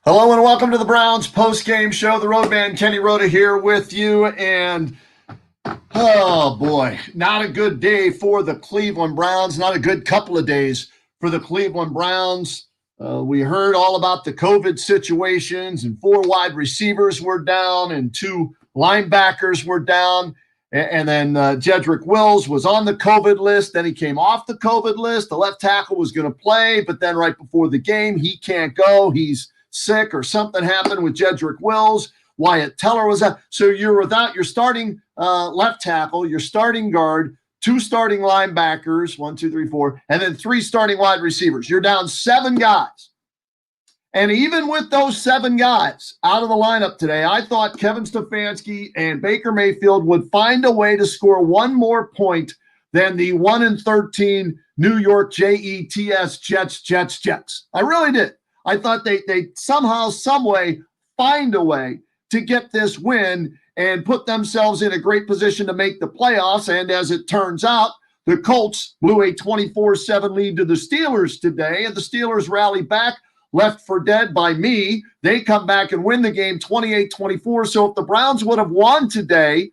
Hello and welcome to the Browns post-game show. The Roadman Kenny Rhoda here with you, and oh boy, not a good day for the Cleveland Browns. Not a good couple of days for the Cleveland Browns. We heard all about the COVID situations, and 4 wide receivers were down, and 2 linebackers were down. And then Jedrick Wills was on the COVID list. Then he came off the COVID list. The left tackle was going to play, but then right before the game, he can't go. He's sick or something happened with Jedrick Wills. Wyatt Teller was out. So you're without your starting left tackle, your starting guard, 2 starting linebackers, 1, 2, 3, 4, and then 3 starting wide receivers. You're down 7 guys. And even with those 7 guys out of the lineup today, I thought Kevin Stefanski and Baker Mayfield would find a way to score one more point than the 1-13 New York Jets. I really did. I thought they'd somehow, some way find a way to get this win and put themselves in a great position to make the playoffs. And as it turns out, the Colts blew a 24-7 lead to the Steelers today, and the Steelers rally back, left for dead by me. They come back and win the game 28-24. So if the Browns would have won today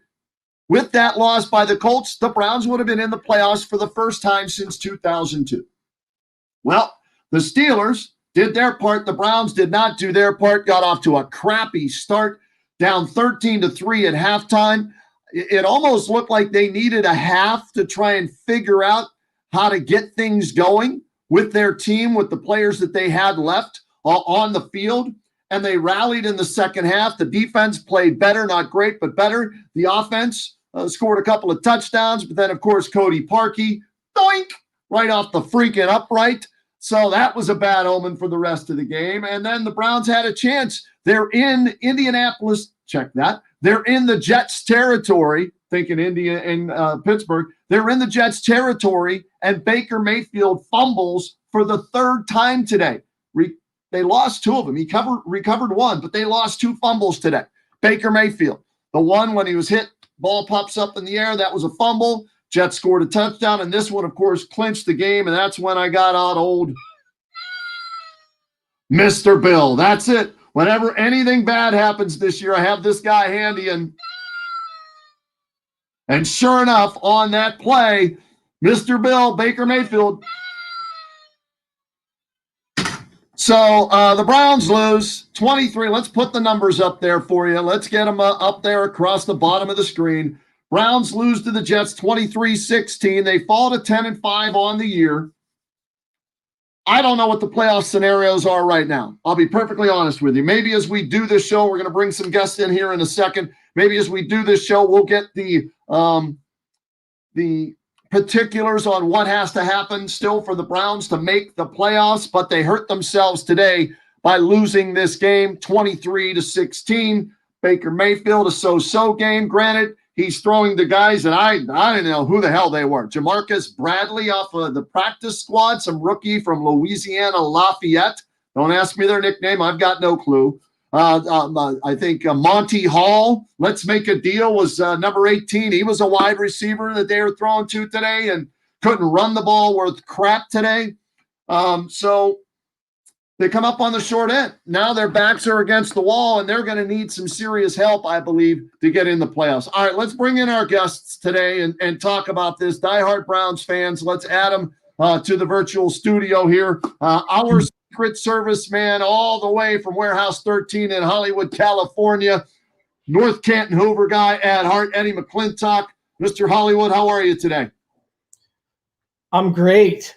with that loss by the Colts, the Browns would have been in the playoffs for the first time since 2002. Well, the Steelers did their part. The Browns did not do their part, got off to a crappy start, down 13-3 at halftime. It almost looked like they needed a half to try and figure out how to get things going with their team, with the players that they had left on the field. And they rallied in the second half. The defense played better, not great, but better. The offense scored a couple of touchdowns. But then, of course, Cody Parkey, doink, right off the freaking upright. So that was a bad omen for the rest of the game. And then the Browns had a chance. They're in Indianapolis. Check that. They're in the Jets territory, thinking India and Pittsburgh. They're in the Jets territory, and Baker Mayfield fumbles for the 3rd time today. They lost 2 of them. He recovered 1, but they lost 2 fumbles today. Baker Mayfield, the one when he was hit, ball pops up in the air, that was a fumble. Jets scored a touchdown, and this one, of course, clinched the game, and that's when I got out old Mr. Bill. That's it. Whenever anything bad happens this year, I have this guy handy, and sure enough, on that play, Mr. Bill, Baker Mayfield. So the Browns lose 23. Let's put the numbers up there for you. Let's get them up there across the bottom of the screen. Browns lose to the Jets 23-16. They fall to 10-5 on the year. I don't know what the playoff scenarios are right now. I'll be perfectly honest with you. Maybe as we do this show, we're going to bring some guests in here in a second. Maybe as we do this show, we'll get the particulars on what has to happen still for the Browns to make the playoffs, but they hurt themselves today by losing this game 23-16. Baker Mayfield, a so-so game. Granted, he's throwing the guys that I didn't know who the hell they were. Jamarcus Bradley off of the practice squad, some rookie from Louisiana Lafayette. Don't ask me their nickname. I've got no clue. I think Monty Hall, let's make a deal, was number 18. He was a wide receiver that they were throwing to today and couldn't run the ball worth crap today. So they come up on the short end. Now their backs are against the wall, and they're going to need some serious help, I believe, to get in the playoffs. All right, let's bring in our guests today and talk about this. Diehard Browns fans, let's add them to the virtual studio here. Our Secret Service man all the way from Warehouse 13 in Hollywood, California. North Canton Hoover guy at heart, Eddie McClintock. Mr. Hollywood, how are you today? I'm great.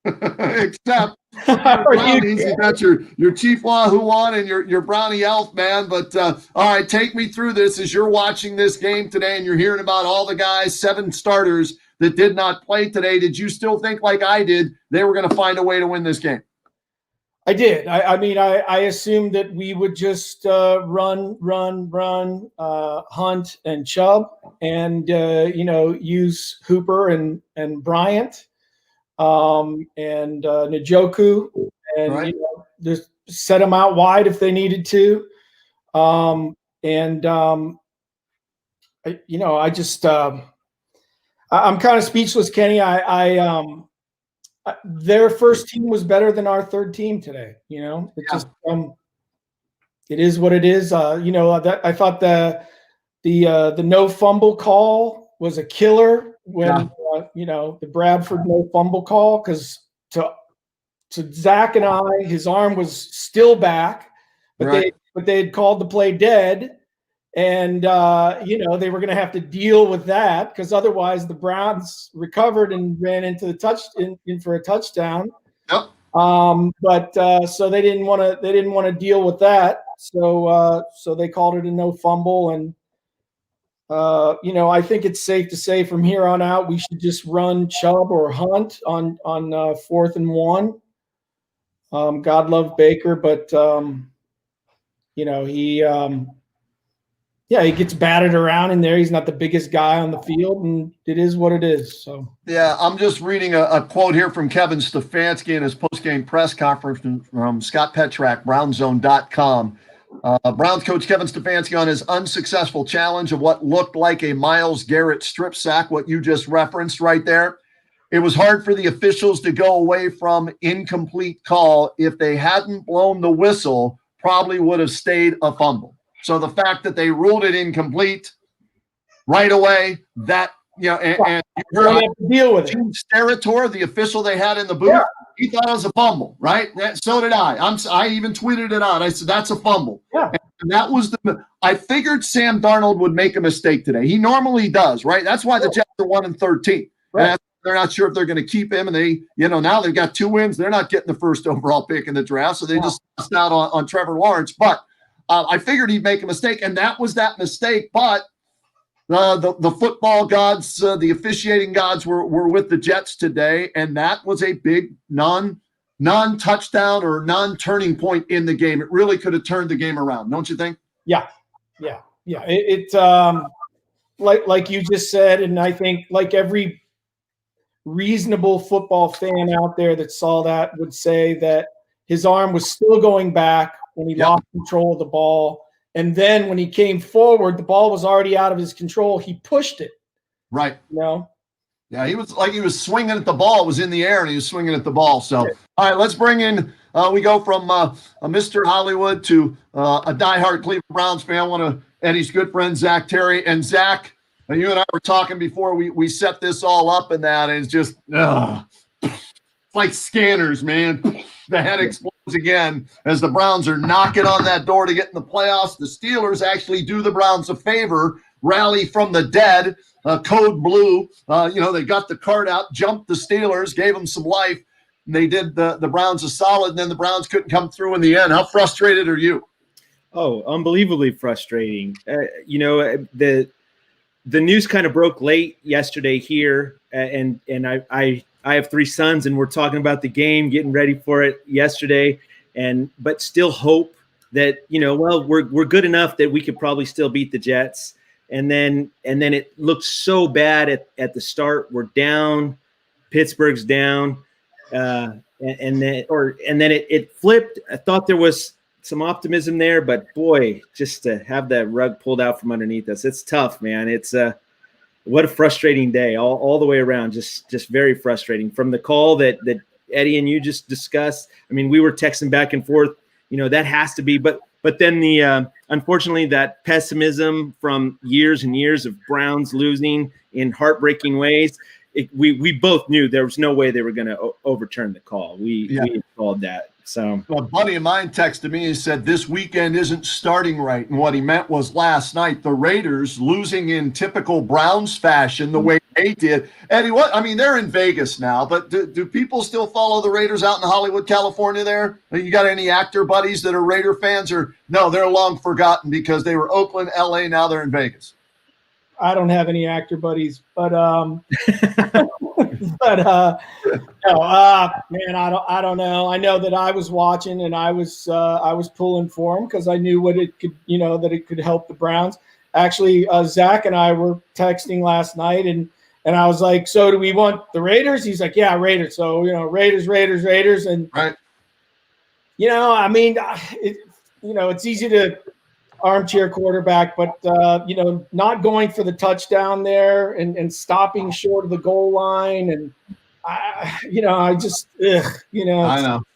Except brownies, you got your Chief Wahoo on and your brownie elf, man. But all right, take me through this as you're watching this game today and you're hearing about all the guys, 7 starters that did not play today. Did you still think, like I did, they were going to find a way to win this game? I did. I assumed that we would just run, Hunt and Chubb, and use Hooper and Bryant, and Njoku, and right. Just set them out wide if they needed to. I'm kind of speechless, Kenny. Their first team was better than our third team today. It just It is what it is. I thought the no fumble call was a killer when the Bradford no fumble call, because to Zach and I, his arm was still back, but they had called the play dead, and they were going to have to deal with that, because otherwise the Browns recovered and ran into the in for a touchdown. Yep. So they didn't want to deal with that. So they called it a no fumble, and I think it's safe to say from here on out we should just run Chubb or Hunt on 4th and 1. God love Baker, but he gets batted around in there. He's not the biggest guy on the field, and it is what it is. So yeah, I'm just reading a quote here from Kevin Stefanski in his postgame press conference from Scott Petrak, brownzone.com. Browns coach Kevin Stefanski on his unsuccessful challenge of what looked like a Myles Garrett strip sack, what you just referenced right there. It was hard for the officials to go away from incomplete call. If they hadn't blown the whistle, probably would have stayed a fumble. So the fact that they ruled it incomplete right away, that, and you heard have to deal with it. Gene Steratore, the official they had in the booth, he thought it was a fumble, right? So did I. I even tweeted it out. I said, that's a fumble. Yeah. And that was I figured Sam Darnold would make a mistake today. He normally does, right? That's why the Jets are 1-13. Right. And they're not sure if they're going to keep him. And they, now they've got 2 wins. They're not getting the first overall pick in the draft. So they just lost out on Trevor Lawrence. But I figured he'd make a mistake. And that was that mistake. But the football gods, the officiating gods were with the Jets today. And that was a big non-touchdown or non-turning point in the game. It really could have turned the game around. Don't you think? Yeah. It like you just said, and I think like every reasonable football fan out there that saw that would say that his arm was still going back when he lost control of the ball. And then when he came forward, the ball was already out of his control. He pushed it. Right. Yeah, he was swinging at the ball. It was in the air, and he was swinging at the ball. So, all right, let's bring in we go from a Mr. Hollywood to a diehard Cleveland Browns fan, one of Eddie's good friends, Zach Terry. And Zach, you and I were talking before we set this all up, and that is just it's like scanners, man. The head explodes again as the Browns are knocking on that door to get in the playoffs. The Steelers actually do the Browns a favor, rally from the dead, code blue. They got the card out, jumped the Steelers, gave them some life, and they did the Browns a solid, and then the Browns couldn't come through in the end. How frustrated are you? Oh, unbelievably frustrating. The news kind of broke late yesterday here, and I have 3 sons, and we're talking about the game, getting ready for it yesterday, but still hope that we're good enough that we could probably still beat the Jets, and then it looked so bad at the start. We're down, Pittsburgh's down, and then it flipped. I thought there was some optimism there, but boy, just to have that rug pulled out from underneath us, it's tough, man. It's what a frustrating day all the way around. Just very frustrating. From the call that Eddie and you just discussed, I mean, we were texting back and forth, that has to be, but then the unfortunately that pessimism from years and years of Browns losing in heartbreaking ways, we both knew there was no way they were going to overturn the call. We called that. So a buddy of mine texted me and said this weekend isn't starting right. And what he meant was last night, the Raiders losing in typical Browns fashion the way they did. Eddie, they're in Vegas now, but do people still follow the Raiders out in Hollywood, California there? You got any actor buddies that are Raider fans, or no, they're long forgotten because they were Oakland, LA, now they're in Vegas? I don't have any actor buddies, but no, man, I don't know. I know that I was watching and I was pulling for him because I knew what it could, that it could help the Browns. Actually, Zach and I were texting last night, and I was like, "So do we want the Raiders?" He's like, "Yeah, Raiders." So Raiders, and right. It's easy to armchair quarterback, but not going for the touchdown there and stopping short of the goal line, and I know.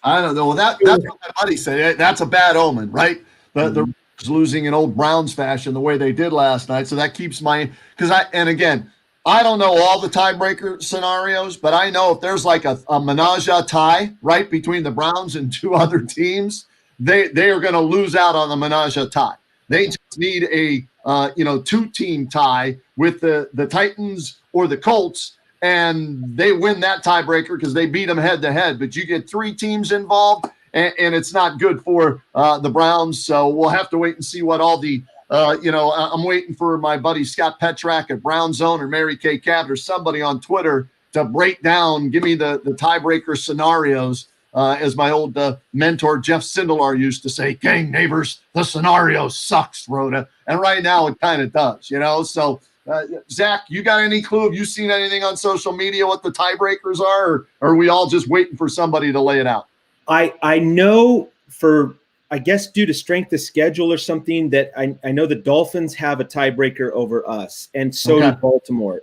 Well, that's what my buddy said. That's a bad omen, right? the losing in old Browns fashion the way they did last night. So that keeps and again, I don't know all the tiebreaker scenarios, but I know if there's like a menage a tie, right, between the Browns and two other teams, they are going to lose out on the menage a tie. They just need a two-team tie with the Titans or the Colts, and they win that tiebreaker because they beat them head-to-head. But you get three teams involved, and it's not good for the Browns. So we'll have to wait and see what all the I'm waiting for my buddy Scott Petrak at Brown Zone or Mary Kay Cabot or somebody on Twitter to break down, give me the tiebreaker scenarios. As my old mentor Jeff Sindelar used to say, gang neighbors, the scenario sucks, Rhoda. And right now it kind of does, So, Zach, you got any clue? Have you seen anything on social media what the tiebreakers are, or are we all just waiting for somebody to lay it out? I know I guess due to strength of schedule or something that I know the Dolphins have a tiebreaker over us, and so do Baltimore.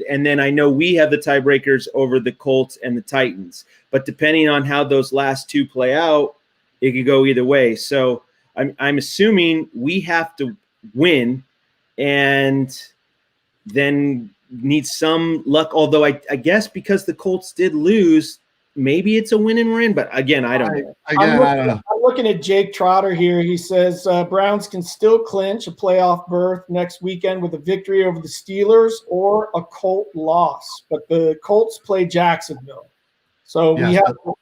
And then I know we have the tiebreakers over the Colts and the Titans. But depending on how those last two play out, it could go either way. So I'm assuming we have to win and then need some luck. Although I guess because the Colts did lose, maybe it's a win and we're in. But again, I don't know. I don't know. I'm looking at Jake Trotter here. He says Browns can still clinch a playoff berth next weekend with a victory over the Steelers or a Colt loss. But the Colts play Jacksonville. So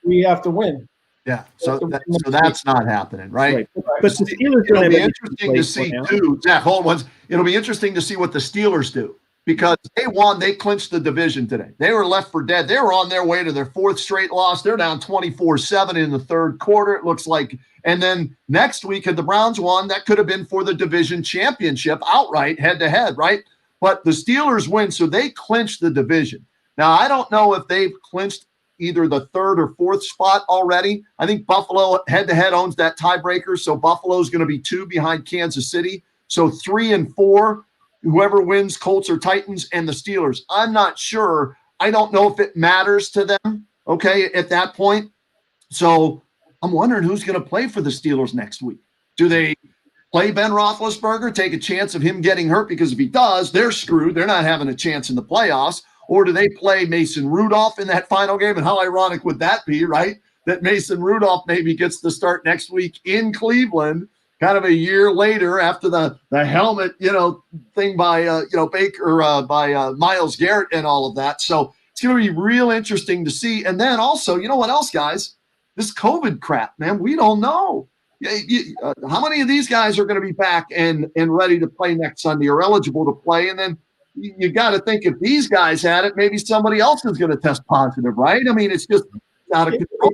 we have to win. Yeah, so that's not happening, right? But the Steelers it'll be interesting to see too. Zach, hold on. It'll be interesting to see what the Steelers do because they won. They clinched the division today. They were left for dead. They were on their way to their fourth straight loss. They're down 24-7 in the third quarter. It looks like. And then next week, had the Browns won, that could have been for the division championship outright, head-to-head, right? But the Steelers win, so they clinched the division. Now, I don't know if they've clinched either the third or fourth spot already. I think Buffalo head-to-head owns that tiebreaker, so Buffalo's going to be 2 behind Kansas City. So 3 and 4, whoever wins, Colts or Titans, and the Steelers. I'm not sure. I don't know if it matters to them, okay, at that point. So I'm wondering who's going to play for the Steelers next week. Do they play Ben Roethlisberger, take a chance of him getting hurt? Because if he does, they're screwed. They're not having a chance in the playoffs. Or do they play Mason Rudolph in that final game? And how ironic would that be, right? That Mason Rudolph maybe gets to start next week in Cleveland, kind of a year later after the helmet, thing by, Baker, by Myles Garrett and all of that. So it's going to be real interesting to see. And then also, you know what else, guys? This COVID crap, man, we don't know. How many of these guys are going to be back and ready to play next Sunday or eligible to play? And then you got to think if these guys had it, maybe somebody else is going to test positive, right? I mean, it's just out of control.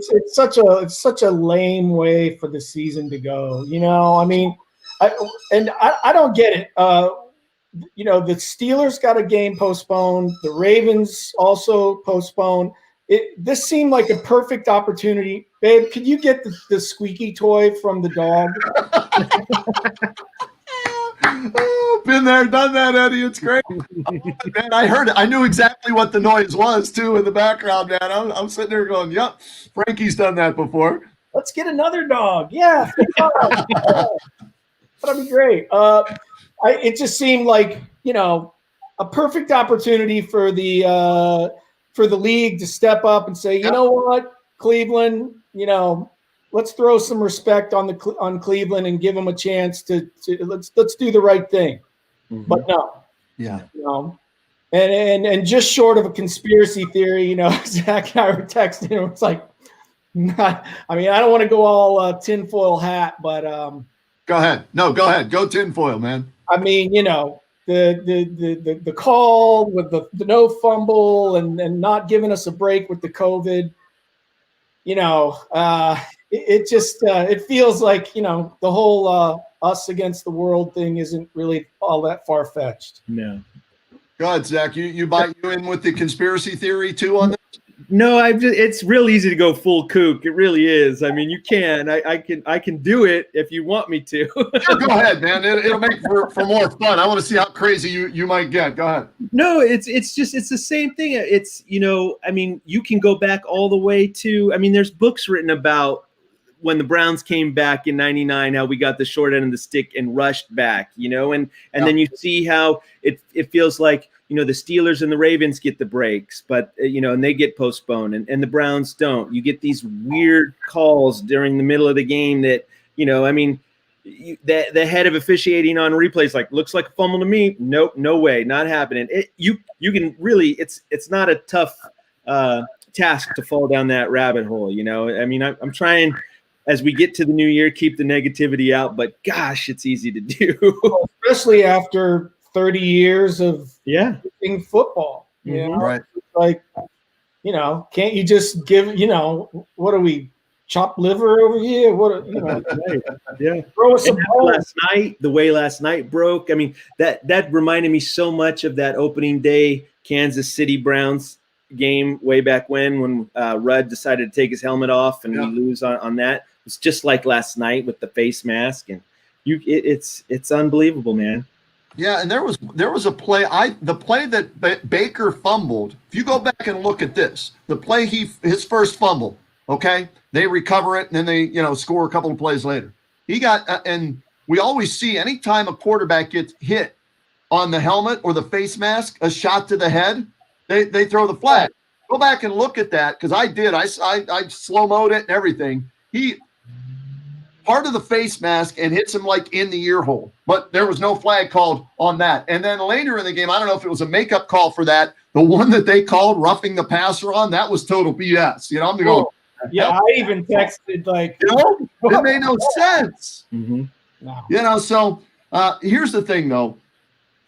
It's such a lame way for the season to go. I mean, I don't get it. The Steelers got a game postponed. The Ravens also postponed. This seemed like a perfect opportunity. Babe, could you get the squeaky toy from the dog? Oh, been there, done that, Eddie. It's great. Man, I heard it. I knew exactly what the noise was, too, in the background, man. I'm sitting there going, yep, Frankie's done that before. Let's get another dog. Yeah. That'll be great. It just seemed like, a perfect opportunity for the league to step up and say, you know what, Cleveland, let's throw some respect on Cleveland and give them a chance to let's do the right thing. Mm-hmm. But no. Yeah. And just short of a conspiracy theory, Zach and I were texting. It was like, I don't want to go all tinfoil hat, but go ahead. No, go ahead. Go tinfoil, man. I mean, the call with the no fumble and not giving us a break with the COVID, it just it feels like, the whole us against the world thing isn't really all that far-fetched. No. Go ahead, Zach. You in with the conspiracy theory too on this? No, it's real easy to go full kook. It really is. I mean, you can. I can do it if you want me to. Sure, go ahead, man. It'll make for more fun. I want to see how crazy you might get. Go ahead. No, it's the same thing. It's, you can go back all the way to, there's books written about when the Browns came back in '99, how we got the short end of the stick and rushed back, and then you see how it feels like, the Steelers and the Ravens get the breaks, but and they get postponed, and the Browns don't. You get these weird calls during the middle of the game that, the head of officiating on replays looks like a fumble to me. Nope, no way, not happening. You can really, it's not a tough task to fall down that rabbit hole. I'm trying, as we get to the new year, keep the negativity out, but gosh, it's easy to do. Especially after 30 years of playing football. Right. Like, can't you just give, what are we, chopped liver over here? What, Yeah. Throw us some the way last night broke. I mean, that reminded me so much of that opening day Kansas City Browns game way back when Rudd decided to take his helmet off and we lose on that. It's just like last night with the face mask, and it's unbelievable, man. Yeah, and there was a play. The play that Baker fumbled. If you go back and look at this, the play his first fumble. Okay, they recover it and then they score a couple of plays later. He got and we always see anytime a quarterback gets hit on the helmet or the face mask, a shot to the head, they throw the flag. Go back and look at that because I did. I slow-moed it and everything. He part of the face mask and hits him in the ear hole, but there was no flag called on that. And then later in the game, I don't know if it was a makeup call for that. The one that they called roughing the passer on, that was total BS. I'm going. Yeah, I even texted it made no sense. Mm-hmm. No. So here's the thing though.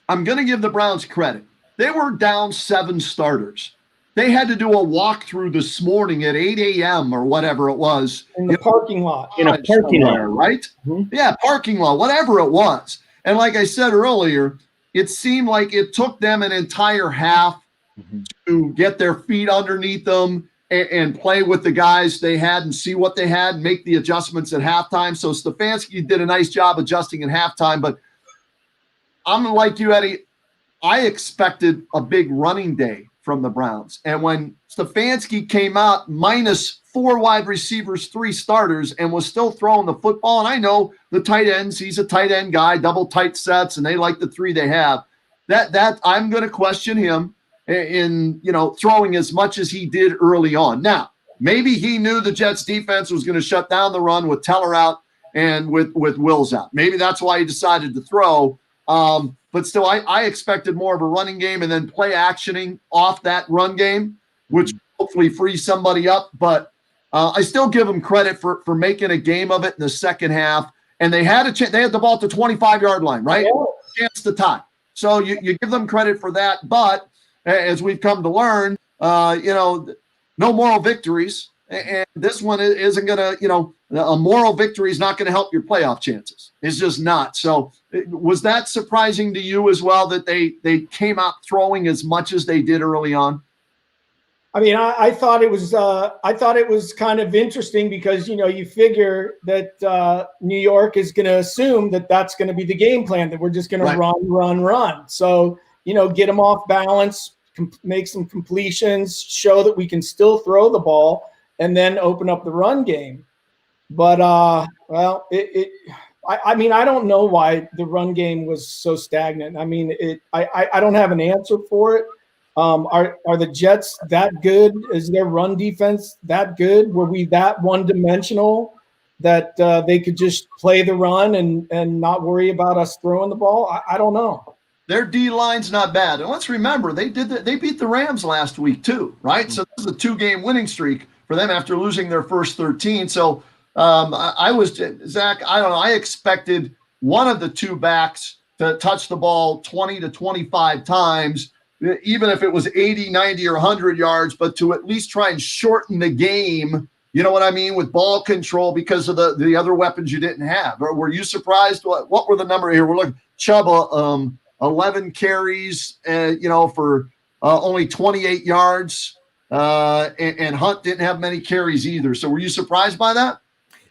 I'm going to give the Browns credit. They were down 7 starters. They had to do a walkthrough this morning at 8 a.m. or whatever it was. In the parking lot. In a parking lot, right? Mm-hmm. Yeah, parking lot, whatever it was. And like I said earlier, it seemed like it took them an entire half to get their feet underneath them and play with the guys they had and see what they had and make the adjustments at halftime. So Stefanski did a nice job adjusting at halftime, but I'm like you, Eddie. I expected a big running day from the Browns. And when Stefanski came out minus 4 wide receivers, 3 starters, and was still throwing the football, and I know the tight ends, he's a tight end guy, double tight sets, and they like the 3 they have, that I'm going to question him in throwing as much as he did early on. Now, maybe he knew the Jets defense was going to shut down the run with Teller out and with Wills out. Maybe that's why he decided to throw. But still, I expected more of a running game and then play actioning off that run game, which hopefully frees somebody up. But I still give them credit for making a game of it in the second half. And they had a chance. They had the ball at the 25-yard line, right? Chance to tie. So you give them credit for that. But as we've come to learn, no moral victories. And this one isn't going to, a moral victory is not going to help your playoff chances. It's just not. So was that surprising to you as well that they came out throwing as much as they did early on? I mean, I thought it was kind of interesting because, you figure that New York is going to assume that that's going to be the game plan, that we're just going to run. So, get them off balance, make some completions, show that we can still throw the ball, and then open up the run game. But, I don't know why the run game was so stagnant. I mean, I don't have an answer for it. Are the Jets that good? Is their run defense that good? Were we that one-dimensional that they could just play the run and not worry about us throwing the ball? I don't know. Their D-line's not bad. And let's remember, they beat the Rams last week too, right? So this is a 2-game winning streak for them after losing their first 13. So Zach, I don't know. I expected one of the 2 backs to touch the ball 20 to 25 times, even if it was 80, 90, or 100 yards, but to at least try and shorten the game, you know what I mean, with ball control because of the other weapons you didn't have. Or were you surprised? What were the number here? We're looking, Chubb, 11 carries, for only 28 yards. And Hunt didn't have many carries either. So were you surprised by that?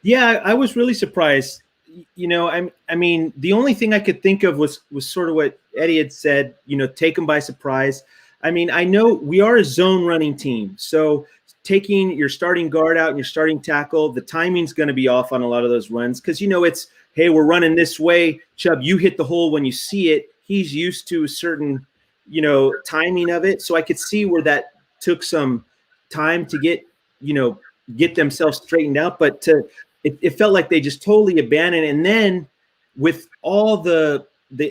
Yeah, I was really surprised. I mean, the only thing I could think of was sort of what Eddie had said, take them by surprise. I mean, I know we are a zone running team. So taking your starting guard out and your starting tackle, the timing's going to be off on a lot of those runs because, it's, hey, we're running this way. Chubb, you hit the hole when you see it. He's used to a certain, timing of it. So I could see where that took some time to get themselves straightened out. But it felt like they just totally abandoned it. And then with all the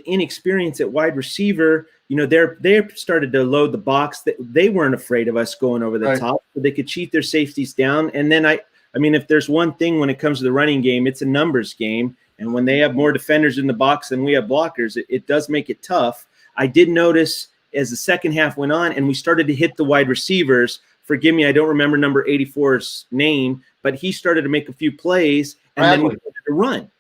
inexperience at wide receiver, they started to load the box. That they weren't afraid of us going over the top, so they could cheat their safeties down. And then I mean, if there's one thing when it comes to the running game, it's a numbers game. And when they have more defenders in the box than we have blockers, it does make it tough. I did notice as the second half went on and we started to hit the wide receivers. Forgive me, I don't remember number 84's name, but he started to make a few plays and then we started to run.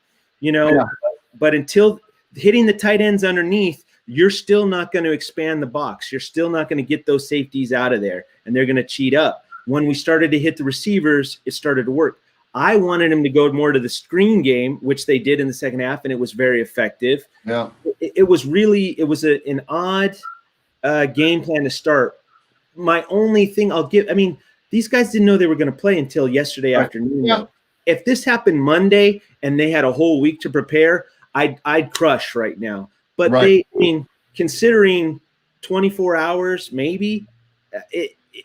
But until hitting the tight ends underneath, you're still not going to expand the box. You're still not going to get those safeties out of there, and they're going to cheat up. When we started to hit the receivers, it started to work. I wanted them to go more to the screen game, which they did in the second half, and it was very effective. Yeah, it was an odd game plan to start. My only thing these guys didn't know they were going to play until yesterday afternoon. Yeah. If this happened Monday and they had a whole week to prepare, I'd crush right now. But considering 24 hours, maybe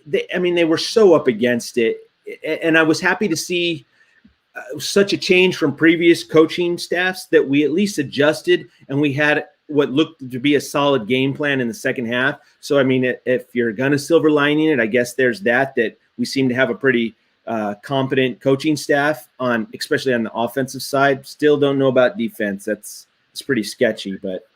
they were so up against it. And I was happy to see such a change from previous coaching staffs that we at least adjusted and we had what looked to be a solid game plan in the second half. So, I mean, if you're going to silver lining it, I guess there's that we seem to have a pretty competent coaching staff especially on the offensive side. Still don't know about defense. It's pretty sketchy, but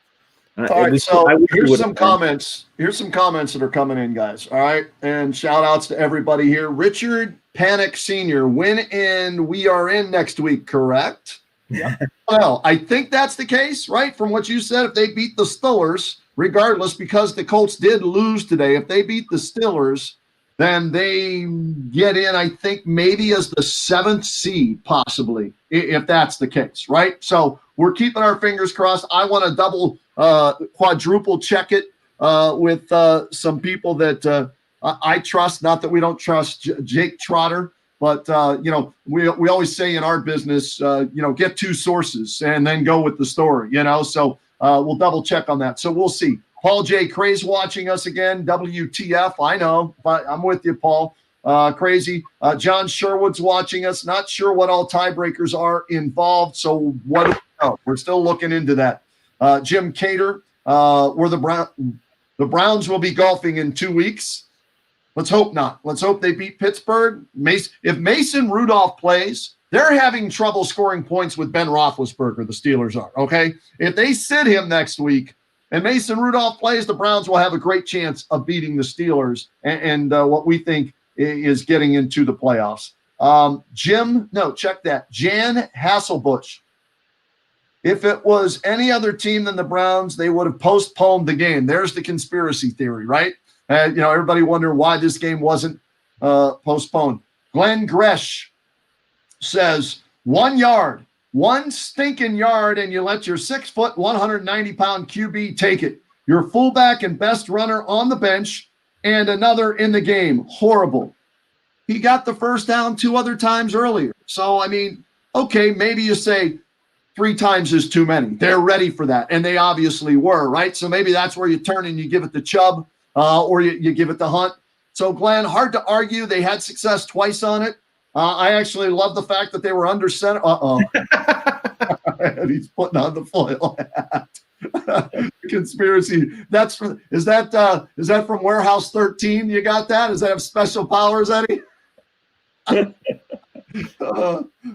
all right, so here's some comments. Here's some comments that are coming in, guys. All right, and shout outs to everybody here. Richard Panic Sr. Win and we are in next week, correct? Yeah. Well, I think that's the case, right? From what you said, if they beat the Steelers, regardless, because the Colts did lose today, if they beat the Steelers, then they get in, I think, maybe as the 7th seed, possibly, if that's the case, right? So we're keeping our fingers crossed. I want to quadruple check it with some people that I trust. Not that we don't trust Jake Trotter, but we always say in our business, get 2 sources and then go with the story. So we'll double check on that. So we'll see. Paul J. Craze watching us again. WTF? I know, but I'm with you, Paul. Crazy. John Sherwood's watching us. Not sure what all tiebreakers are involved. So what do we know? We're still looking into that. Jim Cater, the Browns will be golfing in 2 weeks. Let's hope not. Let's hope they beat Pittsburgh. If Mason Rudolph plays, they're having trouble scoring points with Ben Roethlisberger, the Steelers are, okay? If they sit him next week and Mason Rudolph plays, the Browns will have a great chance of beating the Steelers and what we think is getting into the playoffs. Check that. Jan Hasselbush. If it was any other team than the Browns, they would have postponed the game. There's the conspiracy theory, right? Everybody wondered why this game wasn't postponed. Glenn Gresh says 1 yard, 1 stinking yard, and you let your 6 foot, 190-pound QB take it. Your fullback and best runner on the bench and another in the game. Horrible. He got the first down 2 other times earlier. So, okay, maybe you say 3 times is too many. They're ready for that, and they obviously were, right? So maybe that's where you turn and you give it to Chubb or you give it to Hunt. So, Glenn, hard to argue. They had success twice on it. I actually love the fact that they were under center. And he's putting on the foil hat. Conspiracy. Is that from Warehouse 13? You got that? Does that have special powers, Eddie? That's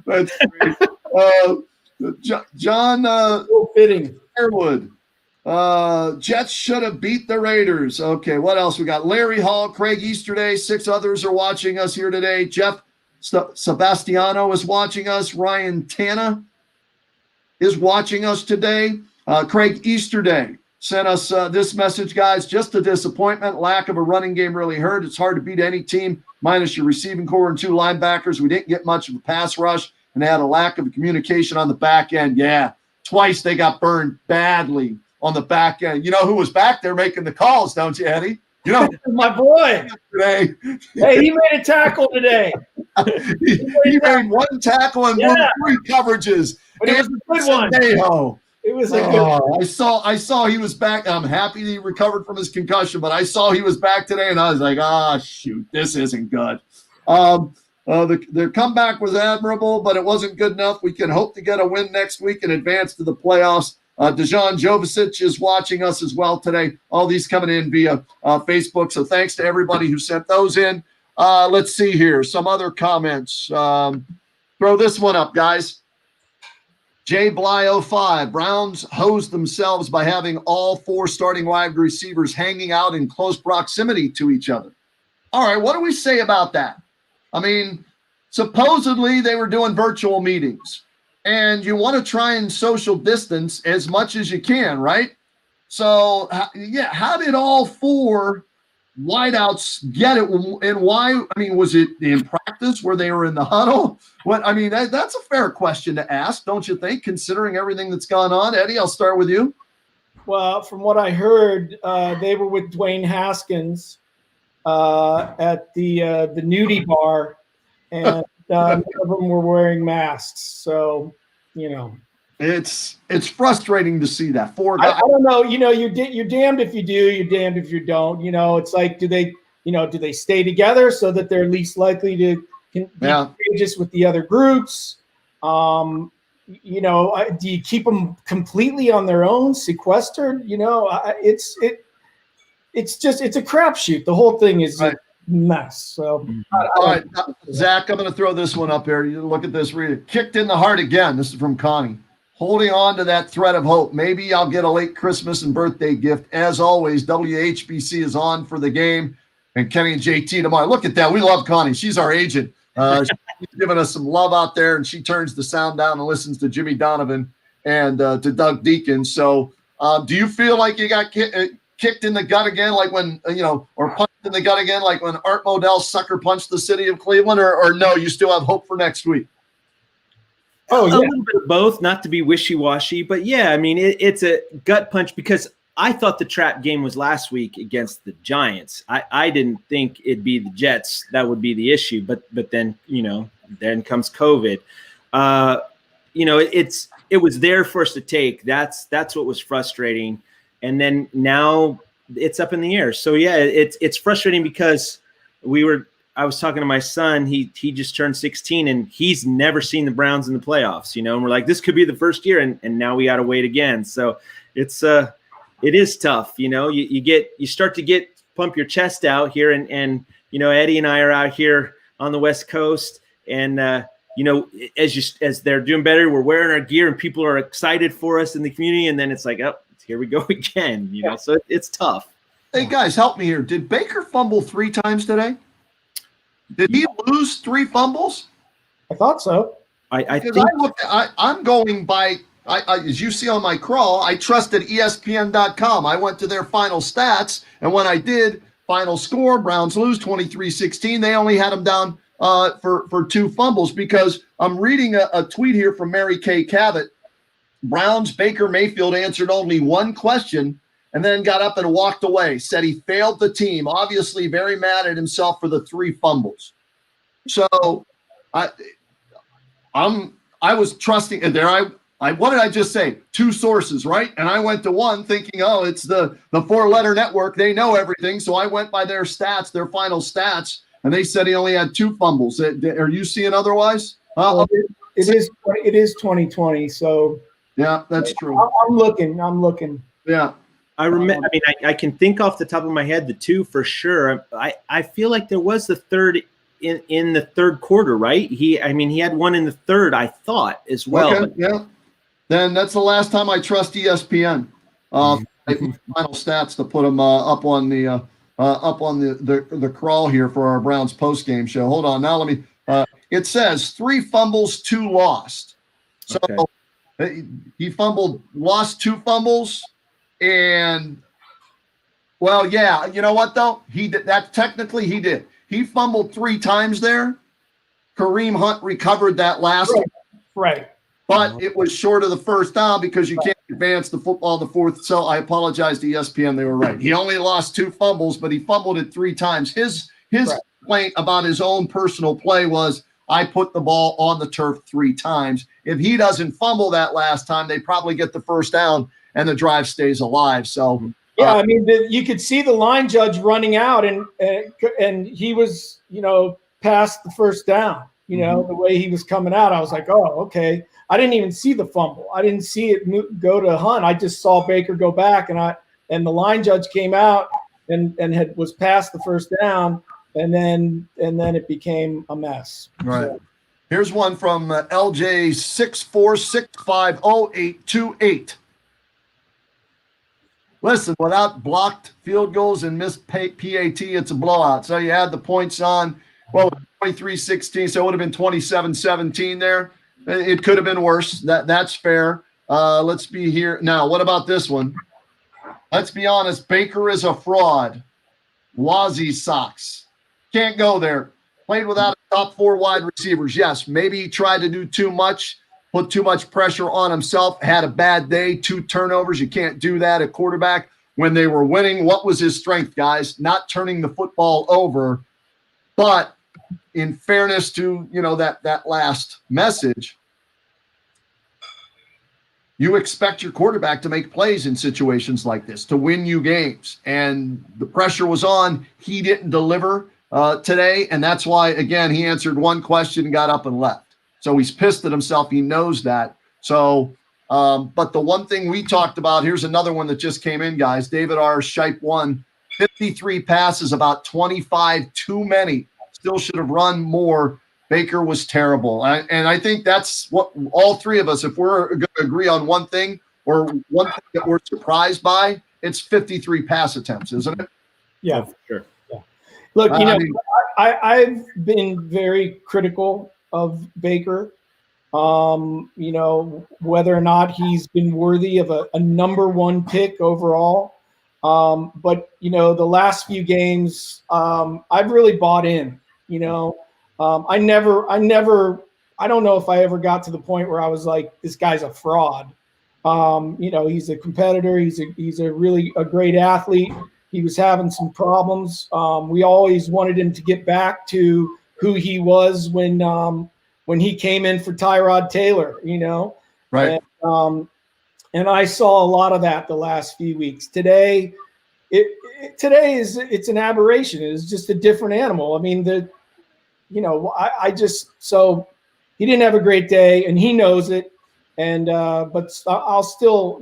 great. John fitting. Fairwood. Jets should have beat the Raiders. Okay, what else we got? Larry Hall, Craig Easterday, 6 others are watching us here today. Jeff Sebastiano is watching us. Ryan Tana is watching us today. Craig Easterday sent us this message, guys. Just a disappointment. Lack of a running game really hurt. It's hard to beat any team minus your receiving core and 2 linebackers. We didn't get much of a pass rush, and they had a lack of communication on the back end. Yeah, twice they got burned badly on the back end. You know who was back there making the calls, don't you, Eddie? You know, My boy. today Hey, he made a tackle today. he made one tackle and blew 3 coverages. But it was a good one. Sandejo. It was a good I saw he was back. I'm happy he recovered from his concussion, but I saw he was back today, and I was like, shoot, this isn't good. The comeback was admirable, but it wasn't good enough. We can hope to get a win next week and advance to the playoffs. Dejan Jovicic is watching us as well today. All these coming in via Facebook, so thanks to everybody who sent those in. Let's see here. Some other comments. Throw this one up, guys. J. Bly 05. Browns hosed themselves by having all 4 starting wide receivers hanging out in close proximity to each other. All right, what do we say about that? I mean, supposedly they were doing virtual meetings, and you want to try and social distance as much as you can, right? So, how did all 4 wideouts get it, and why? I mean, was it in practice where they were in the huddle? What? I mean, that's a fair question to ask, don't you think, considering everything that's gone on? Eddie, I'll start with you. Well, from what I heard, they were with Dwayne Haskins at the nudie bar, and none of them were wearing masks. So, it's frustrating to see that. 4 guys. I don't know. You're damned if you do, you're damned if you don't. It's like, do they stay together so that they're least likely to be contagious with the other groups? Do you keep them completely on their own, sequestered? It's a crapshoot. The whole thing is a mess. So, all right, Zach, I'm going to throw this one up here. You look at this. Read it. Kicked in the heart again. This is from Connie. Holding on to that thread of hope. Maybe I'll get a late Christmas and birthday gift. As always, WHBC is on for the game, and Kenny and JT tomorrow. Look at that. We love Connie. She's our agent. She's giving us some love out there, and she turns the sound down and listens to Jimmy Donovan and to Doug Deacon. So do you feel like you got kicked in the gut again, like when, or punched in the gut again, like when Art Modell sucker punched the city of Cleveland, or no, you still have hope for next week? Oh, yeah. A little bit of both, not to be wishy-washy, but yeah, I mean, it's a gut punch because I thought the trap game was last week against the Giants. I didn't think it'd be the Jets that would be the issue, but then, then comes COVID. It was there for us to take. That's what was frustrating. And then now it's up in the air. So yeah, it's frustrating because I was talking to my son. He just turned 16 and he's never seen the Browns in the playoffs, and we're like, this could be the first year, and now we got to wait again. So it is tough. You start to pump your chest out here, and Eddie and I are out here on the West Coast, and as they're doing better, we're wearing our gear and people are excited for us in the community, and then it's like, oh, here we go again. So it's tough. Hey guys, help me here. Did Baker fumble 3 times today? Did he lose 3 fumbles? I thought so. I'm going by, as you see on my crawl, I trusted ESPN.com. I went to their final stats, and when I did, final score, Browns lose 23-16. They only had him down for 2 fumbles, because I'm reading a tweet here from Mary Kay Cabot. Browns Baker Mayfield answered only 1 question and then got up and walked away, said he failed the team, obviously very mad at himself for the 3 fumbles. So I was trusting, and there what did I just say? 2 sources, right? And I went to one thinking, oh, it's the 4-letter network. They know everything. So I went by their stats, their final stats, and they said he only had 2 fumbles. Are you seeing otherwise? It is 2020. So yeah, that's true. I'm looking. Yeah. I remember. I mean, I can think off the top of my head the 2 for sure. I feel like there was the 3rd in the 3rd quarter, right? He had 1 in the 3rd, I thought, as well. Okay, yeah. Then that's the last time I trust ESPN. Final stats to put them up on the crawl here for our Browns postgame show. Hold on, now let me. It says 3 fumbles, 2 lost. So he lost 2 fumbles. And, well, yeah, you know what, though? He did that. Technically, he did. He fumbled 3 times there. Kareem Hunt recovered that last. Right. but it was short of the first down because you can't advance the football in the fourth. So I apologize to ESPN. They were right. He only lost 2 fumbles, but he fumbled it 3 times. His complaint about his own personal play was, I put the ball on the turf 3 times. If he doesn't fumble that last time, they probably get the first down and the drive stays alive. So yeah, I mean, you could see the line judge running out, and he was, past the first down. The way he was coming out, I was like, oh, okay. I didn't even see the fumble. I didn't see it go to Hunt. I just saw Baker go back, and the line judge came out and was past the first down, and then it became a mess. Right. So, here's one from LJ 646508828. Listen, without blocked field goals and missed PAT, it's a blowout. So you add the points on. Well, 23-16, so it would have been 27-17 there. It could have been worse. That's fair. Let's be here. Now, what about this one? Let's be honest. Baker is a fraud. Wazzy socks. Can't go there. Played without a top 4 wide receivers. Yes, maybe he tried to do too much, put too much pressure on himself, had a bad day, 2 turnovers. You can't do that at quarterback. When they were winning, what was his strength, guys? Not turning the football over. But in fairness to, that last message, you expect your quarterback to make plays in situations like this, to win you games. And the pressure was on. He didn't deliver today, and that's why, again, he answered one question and got up and left. So he's pissed at himself. He knows that. So, but the one thing we talked about, here's another one that just came in, guys. David R. Shipe 1, 53 passes, about 25 too many. Still should have run more. Baker was terrible. And I think that's what all 3 of us, if we're going to agree on one thing or one thing that we're surprised by, it's 53 pass attempts, isn't it? Yeah, for sure. Yeah. Look, I've been very critical of Baker, whether or not he's been worthy of a number 1 pick overall. But, the last few games, I've really bought in. I don't know if I ever got to the point where I was like, this guy's a fraud. He's a competitor. He's a really great athlete. He was having some problems. We always wanted him to get back to who he was when he came in for Tyrod Taylor, Right. And I saw a lot of that the last few weeks. Today, it's an aberration. It's just a different animal. I mean, so he didn't have a great day, and he knows it. And but I'll still,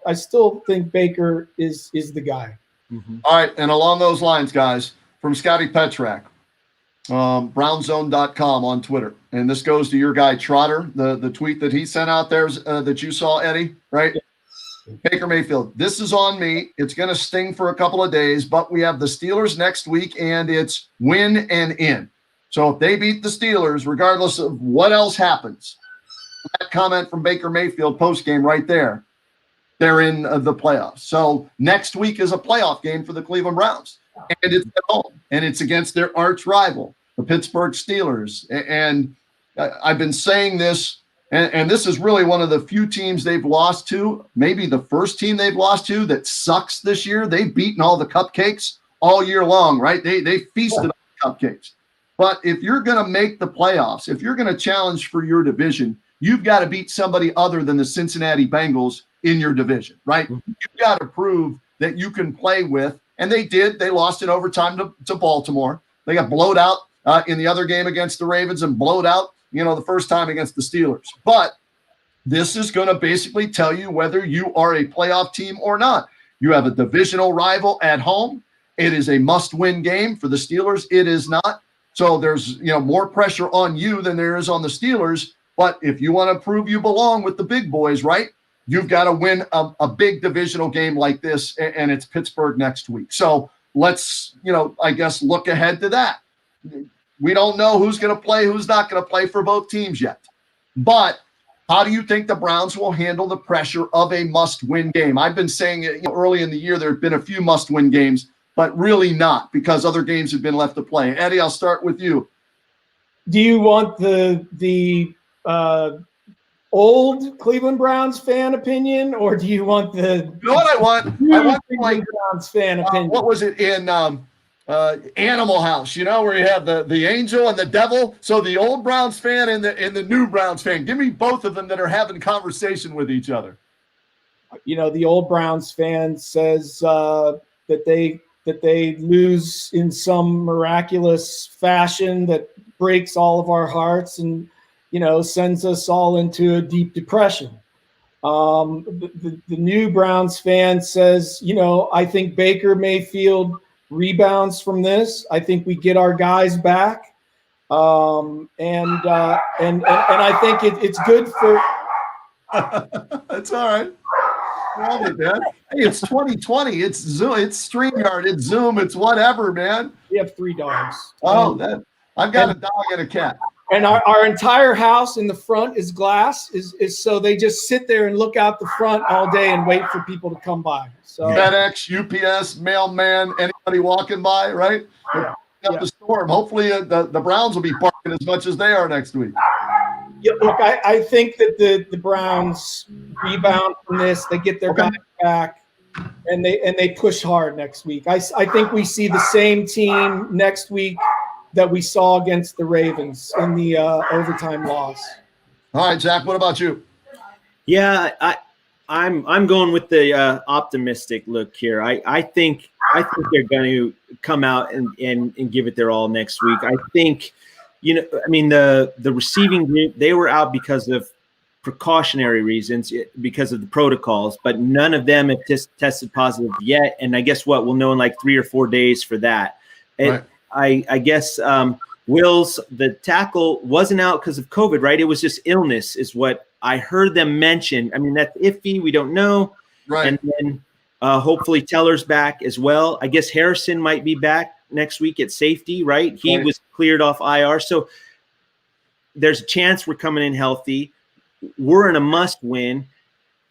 I still think Baker is the guy. Mm-hmm. All right, and along those lines, guys, from Scotty Petrak, brownzone.com on Twitter, and this goes to your guy Trotter, the tweet that he sent out there that you saw, Eddie, right? Yeah. Baker Mayfield, this is on me. It's going to sting for a couple of days, but we have the Steelers next week, and it's win and in. So if they beat the Steelers, regardless of what else happens, that comment from Baker Mayfield postgame right there, they're in the playoffs. So next week is a playoff game for the Cleveland Browns, and it's at home, and it's against their arch rival, the Pittsburgh Steelers. And I've been saying this, and this is really one of the few teams they've lost to, maybe the first team they've lost to that sucks this year. They've beaten all the cupcakes all year long, right? They feasted on cupcakes. But if you're going to make the playoffs, if you're going to challenge for your division, you've got to beat somebody other than the Cincinnati Bengals in your division, right? Mm-hmm. You've got to prove that you can play with, and they did. They lost in overtime to Baltimore. They got blowed out in the other game against the Ravens and blowed out, the first time against the Steelers. But this is going to basically tell you whether you are a playoff team or not. You have a divisional rival at home. It is a must-win game for the Steelers. It is not. So there's, more pressure on you than there is on the Steelers. But if you want to prove you belong with the big boys, right, you've got to win a big divisional game like this, and it's Pittsburgh next week. So let's, I guess, look ahead to that. We don't know who's going to play, who's not going to play for both teams yet. But how do you think the Browns will handle the pressure of a must-win game? I've been saying it early in the year there have been a few must-win games, but really not, because other games have been left to play. Eddie, I'll start with you. Do you want the old Cleveland Browns fan opinion, or do you want the You know what I want? I want like Cleveland Browns fan opinion? what was it in Animal House? You know, where you have the angel and the devil. So the old Browns fan and the new Browns fan. Give me both of them that are having conversation with each other. You know, the old Browns fan says that they lose in some miraculous fashion that breaks all of our hearts and, you know, sends us all into a deep depression. The new Browns fan says, you know, I think Baker Mayfield rebounds from this. I think we get our guys back. And I think it's good for. That's all right. Love it, man. Hey, it's 2020. It's Zoom. It's StreamYard. It's Zoom. It's whatever, man. We have 3 dogs. Oh, I've got a dog and a cat. And our entire house in the front is glass. Is so they just sit there and look out the front all day and wait for people to come by. So FedEx, UPS, mailman, anybody walking by, right? Yeah. Up the storm. Hopefully, the Browns will be parking as much as they are next week. Yeah, look, I think that the Browns rebound from this. They get their guys back, and they push hard next week. I think we see the same team next week that we saw against the Ravens in the overtime loss. All right, Zach. What about you? Yeah, I'm going with the optimistic look here. I think they're going to come out and give it their all next week. I think. You know, I mean, the receiving group, they were out because of precautionary reasons, because of the protocols, but none of them have tested positive yet. And I guess what we'll know in like 3 or 4 days for that. Right. I guess Wills, the tackle, wasn't out because of COVID, right? It was just illness is what I heard them mention. I mean, that's iffy. We don't know. Right. And then hopefully Teller's back as well. I guess Harrison might be back next week at safety, right? He was cleared off IR. So there's a chance we're coming in healthy. We're in a must win.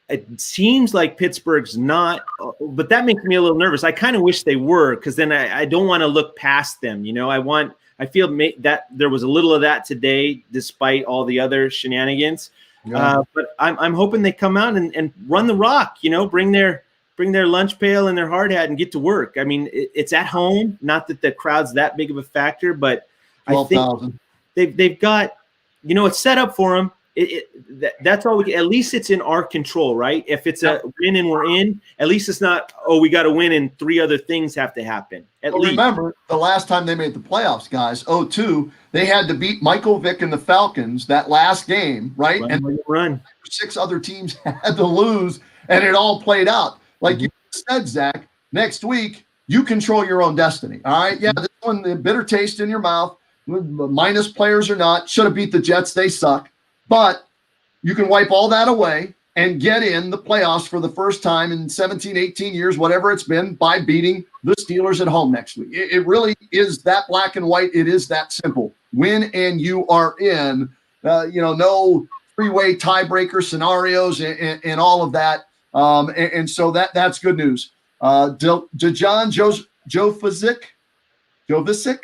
It seems like Pittsburgh's not, but that makes me a little nervous. I kind of wish they were, because then I don't want to look past them. You know, I feel that there was a little of that today, despite all the other shenanigans. Yeah. But I'm hoping they come out and run the rock, you know, bring their lunch pail and their hard hat and get to work. I mean, it's at home. Not that the crowd's that big of a factor, but 12,000. I think they've got, you know, it's set up for them. That's all at least it's in our control, right? If it's a win and we're in, at least it's not, we got to win and 3 other things have to happen. At least. Remember the last time they made the playoffs, guys, 2002, they had to beat Michael Vick and the Falcons that last game, right? Run. 6 other teams had to lose, and it all played out. Like you said, Zach, next week, you control your own destiny. All right. Yeah. This one, the bitter taste in your mouth, minus players or not, should have beat the Jets. They suck. But you can wipe all that away and get in the playoffs for the first time in 17, 18 years, whatever it's been, by beating the Steelers at home next week. It really is that black and white. It is that simple. Win and you are in. No three-way tiebreaker scenarios and all of that. And so that's good news. Dejan Jovicic?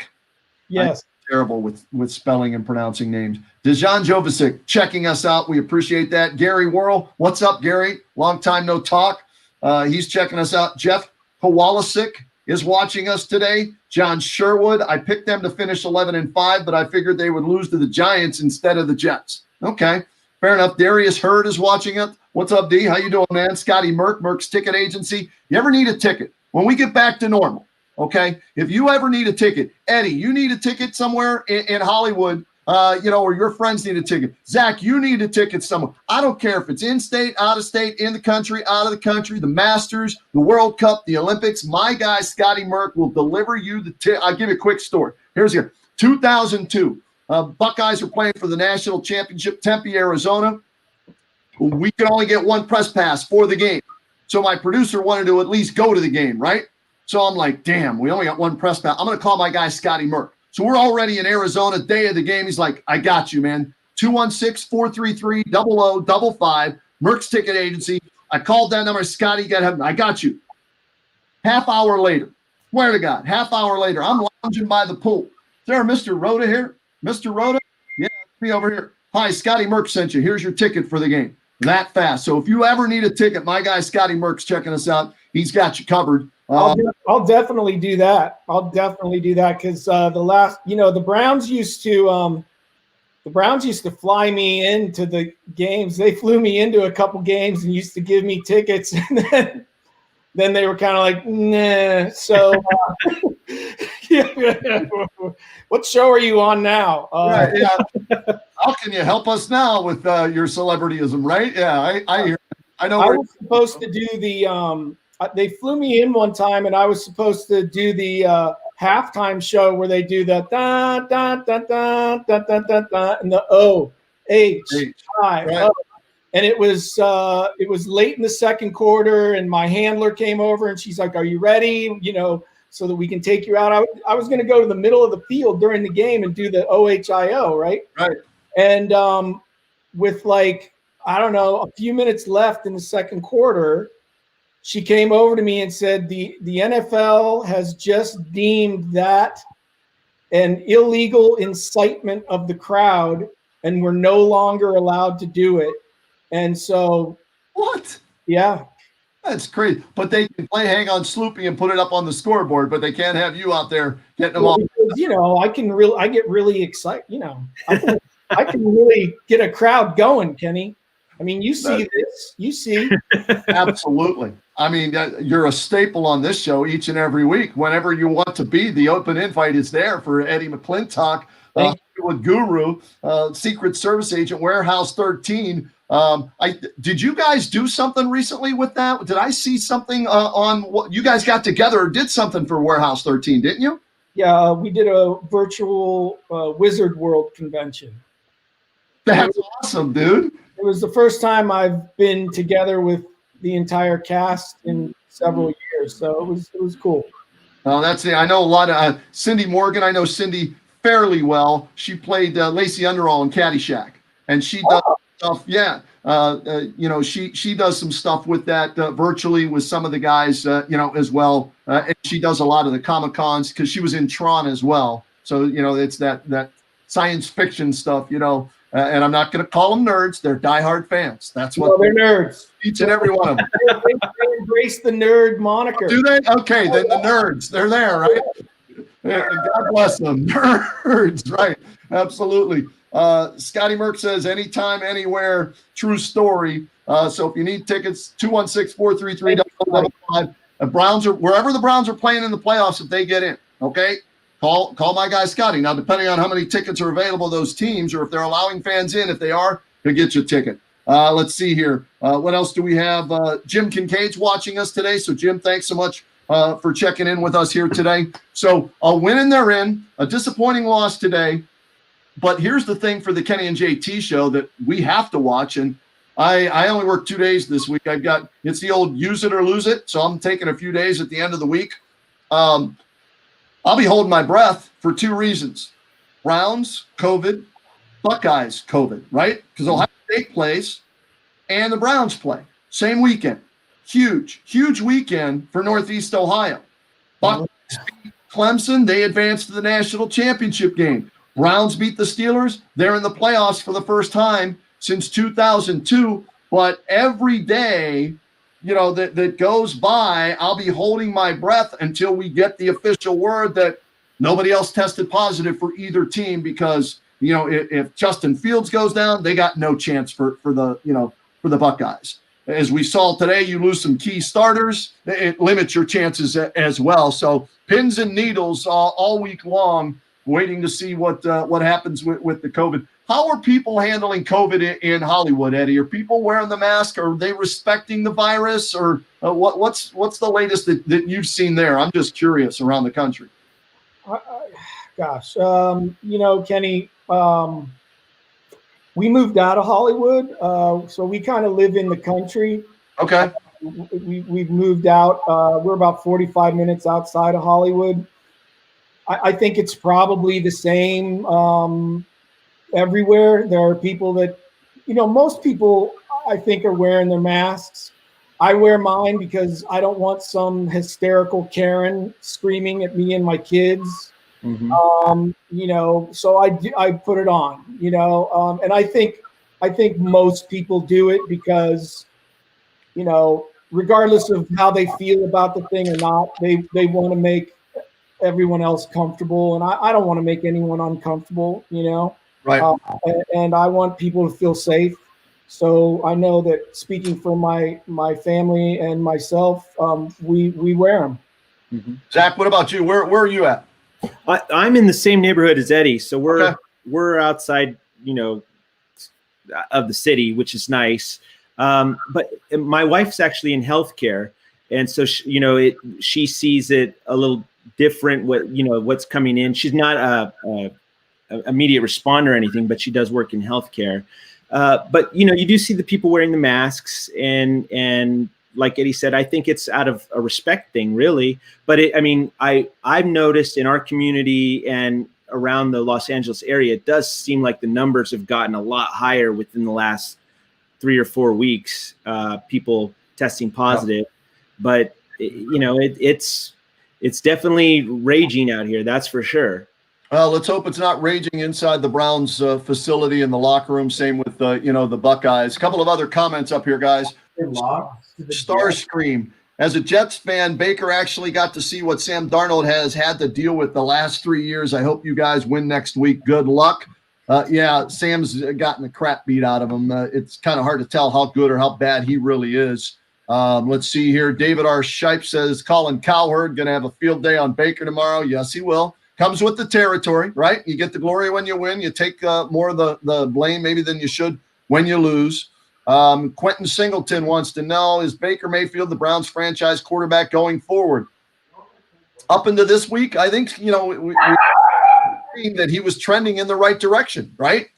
Yes. I'm terrible with spelling and pronouncing names. Dejan Jovicic checking us out. We appreciate that. Gary Worrell. What's up, Gary? Long time no talk. He's checking us out. Jeff Kowalczyk is watching us today. John Sherwood. I picked them to finish 11-5, but I figured they would lose to the Giants instead of the Jets. Okay. Fair enough. Darius Hurd is watching it. What's up, D? How you doing, man? Scotty Merck's Ticket Agency. You ever need a ticket? When we get back to normal, okay? If you ever need a ticket, Eddie, you need a ticket somewhere in Hollywood, or your friends need a ticket. Zach, you need a ticket somewhere. I don't care if it's in-state, out-of-state, in the country, out of the country, the Masters, the World Cup, the Olympics. My guy, Scotty Merck, will deliver you the ticket. I'll give you a quick story. Here's here. 2002. Buckeyes were playing for the national championship, Tempe, Arizona. We could only get one press pass for the game. So my producer wanted to at least go to the game, right? So I'm like, damn, we only got one press pass. I'm going to call my guy, Scotty Merck. So we're already in Arizona, day of the game. He's like, I got you, man. 216-433-0055, Merck's Ticket Agency. I called that number. Scotty, I got you. Half hour later, swear to God, half hour later, I'm lounging by the pool. Is there a Mr. Rhoda here? Mr. Rhoda? Yeah, me over here. Hi, Scotty Merck sent you. Here's your ticket for the game. That fast. So if you ever need a ticket, my guy Scotty Merck's checking us out. He's got you covered. I'll definitely do that. I'll definitely do that because the Browns used to fly me into the games. They flew me into a couple games and used to give me tickets, and then they were kind of like, nah. So, what show are you on now? Right, yeah. How can you help us now with your celebrityism, right? Yeah, I know. I was supposed to do the. They flew me in one time, and I was supposed to do the halftime show where they do the da da da da da da da da and the O-H-I. Right. And it was late in the second quarter, and my handler came over, and she's like, "Are you ready? So that we can take you out." I was going to go to the middle of the field during the game and do the OHIO, right? Right. And with I don't know, a few minutes left in the second quarter, she came over to me and said, the NFL has just deemed that an illegal incitement of the crowd, and we're no longer allowed to do it. And so, what? Yeah. That's crazy. But they can play Hang on Sloopy and put it up on the scoreboard, but they can't have you out there getting them off. Because, I get really excited. I can really get a crowd going, Kenny. I mean, you see this. You see. Absolutely. I mean, you're a staple on this show each and every week. Whenever you want to be, the open invite is there for Eddie McClintock, Hollywood Guru, Secret Service Agent, Warehouse 13. Did you guys do something recently with that? Did I see something on what you guys got together or did something for Warehouse 13, didn't you? Yeah, we did a virtual Wizard World convention. That's awesome, dude. It was the first time I've been together with the entire cast in several years, so it was cool. Oh, I know a lot of Cindy Morgan. I know Cindy fairly well. She played Lacey Underall in Caddyshack, and she does stuff. Yeah, she does some stuff with that virtually with some of the guys, as well. And she does a lot of the Comic Cons because she was in Tron as well. So it's that science fiction stuff, and I'm not going to call them nerds. They're diehard fans. That's what they're nerds. Each and every one of them. They embrace the nerd moniker. Do they? Okay, then the nerds. They're there, right? God bless them. Nerds, right. Absolutely. Scotty Merck says, anytime, anywhere, true story. So if you need tickets, 216-433-555. Wherever the Browns are playing in the playoffs, if they get in, okay? Call my guy Scotty. Now, depending on how many tickets are available, those teams, or if they're allowing fans in, if they are, he'll get you a ticket. Let's see here. What else do we have? Jim Kincaid's watching us today. So, Jim, thanks so much for checking in with us here today. So, a win and they're in. A disappointing loss today. But here's the thing for the Kenny and JT show that we have to watch. And I only work 2 days this week. It's the old use it or lose it. So, I'm taking a few days at the end of the week. I'll be holding my breath for two reasons. Browns, COVID, Buckeyes, COVID, right? Because Ohio State plays and the Browns play. Same weekend. Huge weekend for Northeast Ohio. Buckeyes beat Clemson. They advanced to the national championship game. Browns beat the Steelers. They're in the playoffs for the first time since 2002. But every day, that goes by, I'll be holding my breath until we get the official word that nobody else tested positive for either team because, if Justin Fields goes down, they got no chance for the Buckeyes. As we saw today, you lose some key starters, it limits your chances as well. So pins and needles all week long, waiting to see what happens with the COVID. How are people handling COVID in Hollywood, Eddie? Are people wearing the mask? Are they respecting the virus? Or what's the latest that you've seen there? I'm just curious around the country. Kenny, we moved out of Hollywood, so we kind of live in the country. Okay. We've moved out. We're about 45 minutes outside of Hollywood. I think it's probably the same everywhere. There are people that, most people I think are wearing their masks. I wear mine because I don't want some hysterical Karen screaming at me and my kids. So I put it on, and I think most people do it because, regardless of how they feel about the thing or not, they want to make everyone else comfortable, and I don't want to make anyone uncomfortable, Right. And I want people to feel safe. So I know that speaking for my family and myself, we wear them. Zach, what about you? Where are you at? I'm in the same neighborhood as Eddie, so we're outside, of the city, which is nice. But my wife's actually in healthcare, and so she sees it a little different. What's coming in. She's not a immediate responder or anything, but she does work in healthcare. But you do see the people wearing the masks, and like Eddie said, I think it's out of a respect thing, really. But I've noticed in our community and around the Los Angeles area, it does seem like the numbers have gotten a lot higher within the last 3 or 4 weeks. People testing positive, but it's definitely raging out here. That's for sure. Well, let's hope it's not raging inside the Browns facility in the locker room. Same with the Buckeyes. A couple of other comments up here, guys. Starscream. As a Jets fan, Baker actually got to see what Sam Darnold has had to deal with the last 3 years. I hope you guys win next week. Good luck. Sam's gotten the crap beat out of him. It's kind of hard to tell how good or how bad he really is. Let's see here. David R. Shipe says Colin Cowherd going to have a field day on Baker tomorrow. Yes, he will. Comes with the territory, right? You get the glory when you win. You take more of the blame maybe than you should when you lose. Quentin Singleton wants to know, is Baker Mayfield the Browns franchise quarterback going forward? Up into this week, I think, we that he was trending in the right direction, right?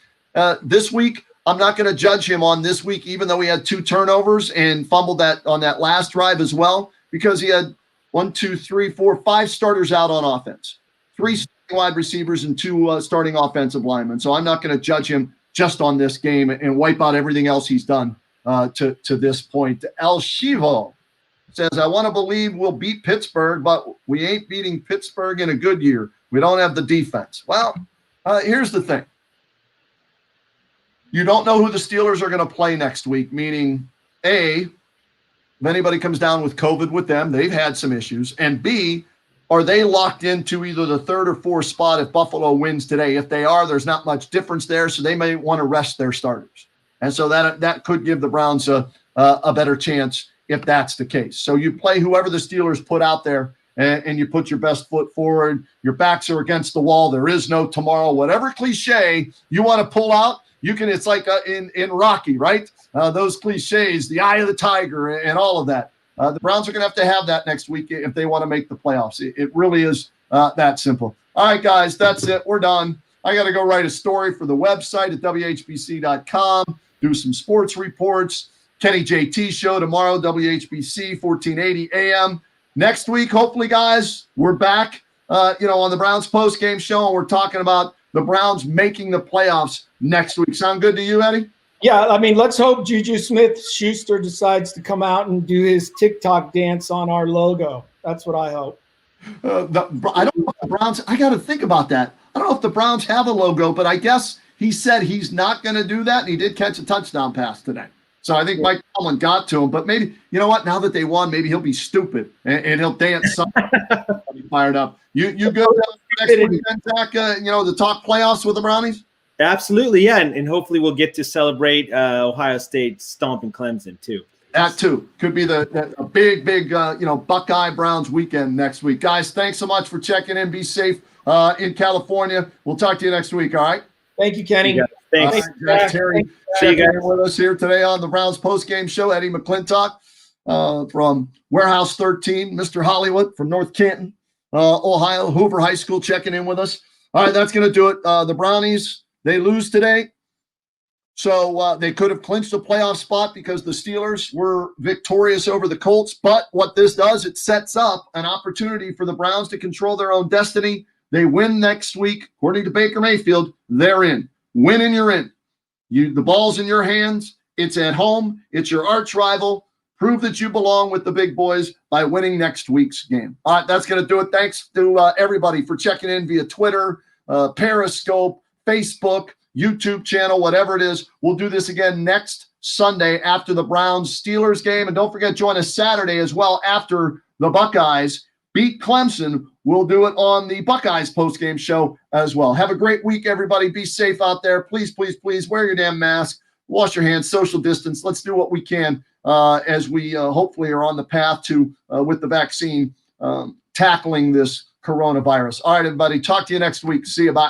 This week, I'm not going to judge him on this week, even though he had 2 turnovers and fumbled that on that last drive as well, because he had 5 starters out on offense, 3 wide receivers and 2 starting offensive linemen. So I'm not going to judge him just on this game and wipe out everything else he's done to this point. El Shivo says, I want to believe we'll beat Pittsburgh, but we ain't beating Pittsburgh in a good year. We don't have the defense. Well, here's the thing. You don't know who the Steelers are going to play next week, meaning A, if anybody comes down with COVID with them, they've had some issues, and B, are they locked into either the 3rd or 4th spot if Buffalo wins today? If they are, there's not much difference there, so they may want to rest their starters. And so that could give the Browns a better chance if that's the case. So you play whoever the Steelers put out there, and you put your best foot forward. Your backs are against the wall. There is no tomorrow. Whatever cliche you want to pull out, you can. It's like in Rocky, right? Those cliches, the eye of the tiger and all of that. The Browns are going to have that next week if they want to make the playoffs. It really is that simple. All right, guys, that's it. We're done. I got to go write a story for the website at WHBC.com, do some sports reports. Kenny JT show tomorrow, WHBC, 1480 AM. Next week, hopefully, guys, we're back, on the Browns post-game show, and we're talking about the Browns making the playoffs next week. Sound good to you, Eddie? Yeah, let's hope Juju Smith-Schuster decides to come out and do his TikTok dance on our logo. That's what I hope. I don't know if the Browns – I got to think about that. I don't know if the Browns have a logo, but I guess he said he's not going to do that, and he did catch a touchdown pass today. So I think Mike Tomlin got to him. But maybe – you know what? Now that they won, maybe he'll be stupid, and he'll dance something. I'll be fired up. You good next week, Zach, to talk playoffs with the Brownies? Absolutely, yeah, and hopefully we'll get to celebrate Ohio State stomping Clemson too. That too could be a big Buckeye Browns weekend next week, guys. Thanks so much for checking in. Be safe in California. We'll talk to you next week. All right. Thank you, Kenny. Thanks. Terry, see you guys with us here today on the Browns postgame show. Eddie McClintock from Warehouse 13, Mr. Hollywood from North Canton, Ohio, Hoover High School, checking in with us. All right, that's going to do it. The Brownies. They lose today, so they could have clinched a playoff spot because the Steelers were victorious over the Colts. But what this does, it sets up an opportunity for the Browns to control their own destiny. They win next week. According to Baker Mayfield, they're in. Win and you're in. The ball's in your hands. It's at home. It's your arch rival. prove that you belong with the big boys by winning next week's game. All right, that's going to do it. Thanks to everybody for checking in via Twitter, Periscope, Facebook, YouTube channel, whatever it is. We'll do this again next Sunday after the Browns-Steelers game. And don't forget, join us Saturday as well after the Buckeyes beat Clemson. We'll do it on the Buckeyes postgame show as well. Have a great week, everybody. Be safe out there. Please, please, please wear your damn mask. Wash your hands, social distance. Let's do what we can as we hopefully are on the path to, with the vaccine, tackling this coronavirus. All right, everybody. Talk to you next week. See you. Bye.